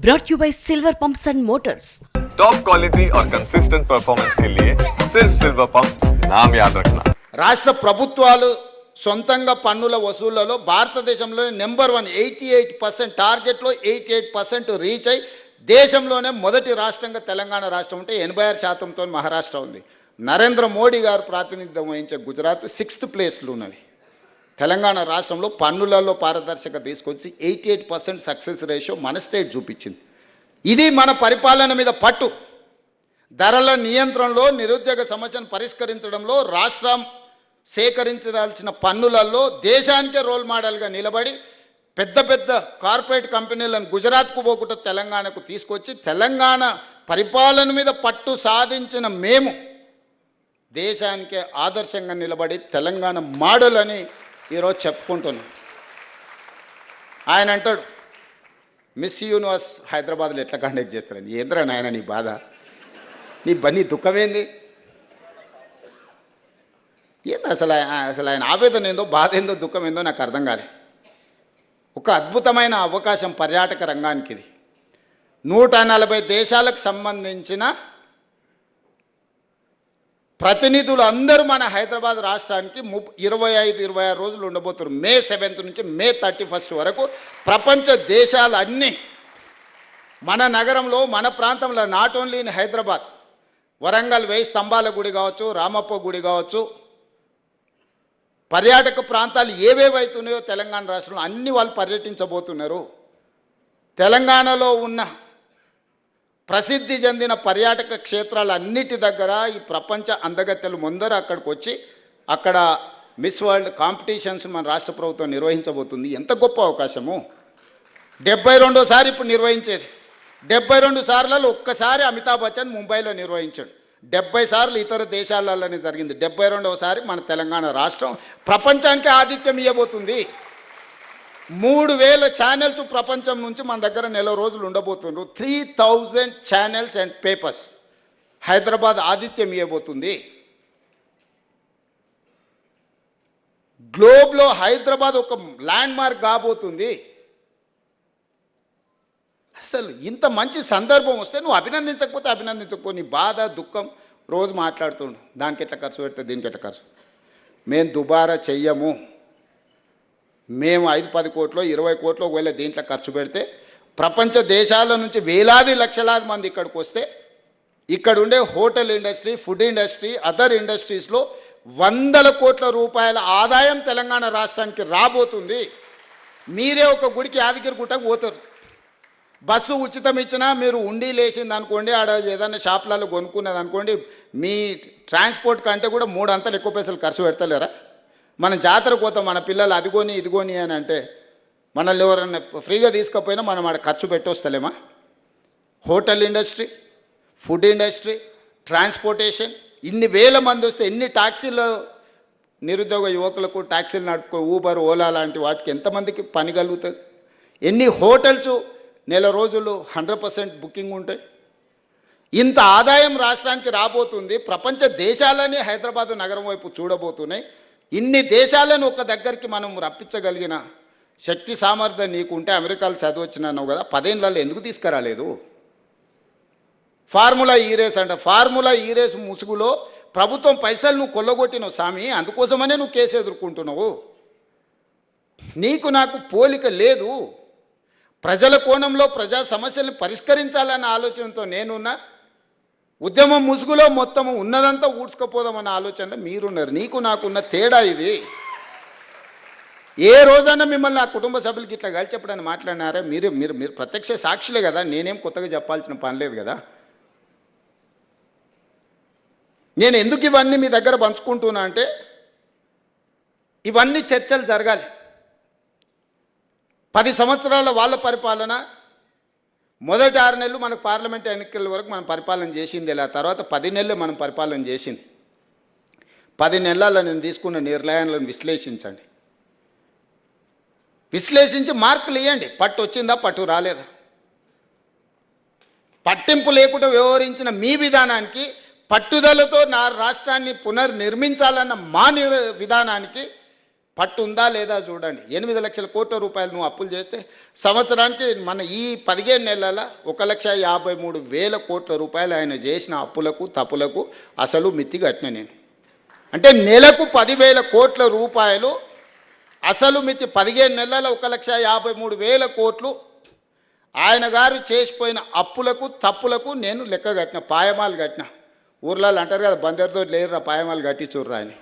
brought you by Silver Pumps and Motors. Top quality और consistent performance के लिए सिर्फ सिल्वर पंप्स नाम याद रखना। రాష్ట్ర ప్రభుత్వాలు సొంతంగా పన్నుల వసూళ్లలో భారతదేశంలోనే నెంబర్ 1 88% టార్గెట్లో 88% రీచ్ అయి దేశంలోనే మొదటి రాష్ట్రంగా తెలంగాణ రాష్ట్రం ఉంటే 86%తో మహారాష్ట్ర ఉంది. నరేంద్ర మోడీ గారు ప్రాతినిధ్యం వహించే గుజరాత్ 6th ప్లేస్లో ఉన్నది. తెలంగాణ రాష్ట్రంలో పన్నులలో పారదర్శకత తీసుకొచ్చి 88% సక్సెస్ రేషియో మన స్టేట్ చూపించింది. ఇది మన పరిపాలన మీద పట్టు. ధరల నియంత్రణలో, నిరుద్యోగ సమస్యను పరిష్కరించడంలో, రాష్ట్రం సేకరించాల్సిన పన్నులలో దేశానికే రోల్ మోడల్గా నిలబడి పెద్ద పెద్ద కార్పొరేట్ కంపెనీలను గుజరాత్కు పోకుండా తెలంగాణకు తీసుకొచ్చి తెలంగాణ పరిపాలన మీద పట్టు సాధించిన మేము దేశానికే ఆదర్శంగా నిలబడి తెలంగాణ మోడల్ అని ఈరోజు చెప్పుకుంటున్నాం. ఆయన అంటాడు, మిస్ యూనివర్స్ హైదరాబాద్లో ఎట్లా కండక్ట్ చేస్తారని. ఏంద్రా నాయన నీ బాధ, నీ దుఃఖమేంది, ఏంది అసలు ఆయన ఆవేదన ఏందో, బాధ ఏందో, దుఃఖం ఏందో నాకు అర్థం కాలే. ఒక అద్భుతమైన అవకాశం పర్యాటక రంగానికి ఇది. 140 దేశాలకు సంబంధించిన ప్రతినిధులు అందరూ మన హైదరాబాద్ రాష్ట్రానికి 25-26 రోజులు ఉండబోతున్నారు. మే 7th నుంచి మే 31st వరకు ప్రపంచ దేశాలన్నీ మన నగరంలో, మన ప్రాంతంలో, not only in Hyderabad, Warangal 1000 స్తంభాల గుడి కావచ్చు, రామప్ప గుడి కావచ్చు, పర్యాటక ప్రాంతాలు ఏవేవైతున్నాయో తెలంగాణ రాష్ట్రంలో అన్ని వాళ్ళు పర్యటించబోతున్నారు. తెలంగాణలో ఉన్న ప్రసిద్ధి చెందిన పర్యాటక క్షేత్రాలన్నిటి దగ్గర ఈ ప్రపంచ అందగత్తెలు ముందర అక్కడికి వచ్చి అక్కడ మిస్ వరల్డ్ కాంపిటీషన్స్ మన రాష్ట్ర ప్రభుత్వం నిర్వహించబోతుంది. ఎంత గొప్ప అవకాశము. 72సారి ఇప్పుడు నిర్వహించేది. 72 సార్లలో ఒక్కసారి అమితాబ్ బచ్చన్ ముంబైలో నిర్వహించాడు. 70 సార్లు ఇతర దేశాలలోనే జరిగింది. 72వసారి మన తెలంగాణ రాష్ట్రం ప్రపంచానికి ఆతిథ్యం ఇవ్వబోతుంది. 3000 ఛానల్స్ ప్రపంచం నుంచి మన దగ్గర నెల రోజులు ఉండబోతున్నారు. 3000 ఛానల్స్ అండ్ పేపర్స్ హైదరాబాద్ ఆతిథ్యం ఇవ్వబోతుంది. గ్లోబ్లో హైదరాబాద్ ఒక ల్యాండ్ మార్క్ కాబోతుంది. అసలు ఇంత మంచి సందర్భం వస్తే నువ్వు అభినందించకపోతే అభినందించకపో, నీ బాధ దుఃఖం రోజు మాట్లాడుతుండు. దానికి ఎట్లా ఖర్చు పెడితే దీనికి ఎట్లా ఖర్చు. మేము దుబారా చెయ్యము. మేము 5-10 కోట్లు 20 కోట్లు ఒకవేళ దీంట్లో ఖర్చు పెడితే ప్రపంచ దేశాల నుంచి వేలాది లక్షలాది మంది ఇక్కడికి వస్తే ఇక్కడ ఉండే hotel industry, food industry, other ఇండస్ట్రీస్లో 100 కోట్ల రూపాయల ఆదాయం తెలంగాణ రాష్ట్రానికి రాబోతుంది. మీరే ఒక గుడికి యాదగిరి గుట్టకు పోతారు, బస్సు ఉచితం ఇచ్చినా మీరు ఉండి లేచింది అనుకోండి, ఆడ ఏదైనా షాపులలో కొనుక్కున్నది అనుకోండి, మీ ట్రాన్స్పోర్ట్ కంటే కూడా 3 అంతలు ఎక్కువ పైసలు ఖర్చు పెడతలేరా? మనం జాతరకు పోతాం, మన పిల్లలు అదిగోని ఇదిగోని అని అంటే మనల్ని ఎవరన్నా ఫ్రీగా తీసుకపోయినా మనం ఆడ ఖర్చు పెట్టొస్తలేమా? Hotel industry, food industry, transportation, ఇన్ని వేల మంది వస్తే ఎన్ని ట్యాక్సీలు, నిరుద్యోగ యువకులకు ట్యాక్సీలు నడుపుకో, ఊబర్, ఓలా లాంటి వాటికి ఎంతమందికి పని కలుగుతుంది? ఎన్ని హోటల్స్ నెల రోజులు 100% బుకింగ్ ఉంటాయి. ఇంత ఆదాయం రాష్ట్రానికి రాబోతుంది. ప్రపంచ దేశాలని హైదరాబాదు నగరం వైపు చూడబోతున్నాయి. ఇన్ని దేశాలను ఒక దగ్గరికి మనం రప్పించగలిగిన శక్తి సామర్థ్యం నీకుంటే, అమెరికాలో చదివచ్చినావు కదా, 10 ఏళ్ళలో ఎందుకు తీసుకురాలేదు? ఫార్ములా ఈ రేస్ అంట. ఫార్ములా ఈ రేస్ ముసుగులో ప్రభుత్వం పైసలు నువ్వు కొల్లగొట్టినావు స్వామి, అందుకోసమనే నువ్వు కేసు ఎదుర్కొంటున్నావు. నీకు నాకు పోలిక లేదు. ప్రజల కోణంలో ప్రజా సమస్యలను పరిష్కరించాలన్న ఆలోచనతో నేనున్నా. ఉద్యమం ముసుగులో మొత్తం ఉన్నదంతా ఊడ్చుకపోదామన్న ఆలోచనలో మీరున్నారు. నీకు నాకున్న తేడా ఇది. ఏ రోజైనా మిమ్మల్ని ఆ కుటుంబ సభ్యులకి ఇట్లా కలిసి చెప్పడానికి మాట్లాడినారా? మీరు మీరు మీరు ప్రత్యక్ష సాక్షులే కదా, నేనేం కొత్తగా చెప్పాల్సిన పని లేదు కదా. నేను ఎందుకు ఇవన్నీ మీ దగ్గర పంచుకుంటున్నా అంటే, ఇవన్నీ చర్చలు జరగాలి. 10 సంవత్సరాల వాళ్ళ పరిపాలన, మొదటి 6 నెలలు మనకు పార్లమెంట్ ఎన్నికల వరకు మనం పరిపాలన చేసింది. ఇలా తర్వాత 10 నెలలు మనం పరిపాలన చేసింది. 10 నెలల్లో నేను తీసుకున్న నిర్ణయాలను విశ్లేషించండి. విశ్లేషించి మార్కులు ఇవ్వండి. పట్టు వచ్చిందా, పట్టు రాలేదా? పట్టింపు లేకుండా వ్యవహరించిన మీ విధానానికి, పట్టుదలతో నా రాష్ట్రాన్ని పునర్నిర్మించాలన్న మా విధానానికి పట్టు ఉందా లేదా చూడండి. 8 లక్షల కోట్ల రూపాయలు నువ్వు అప్పులు చేస్తే సంవత్సరానికి మన ఈ 15 నెలల 1,53,000 కోట్ల రూపాయలు ఆయన చేసిన అప్పులకు తప్పులకు అసలు మిత్తి కట్టిన నేను. అంటే నెలకు 10,000 కోట్ల రూపాయలు అసలు మిత్తి 15 నెలల 1,53,000 కోట్లు ఆయన గారు చేసిపోయిన అప్పులకు తప్పులకు నేను లెక్క కట్టిన, పాయమాలు కట్టిన. ఊర్లలో అంటారు కదా, బందరితో లేరురా పాయమాలు కట్టి చూర్రా అని.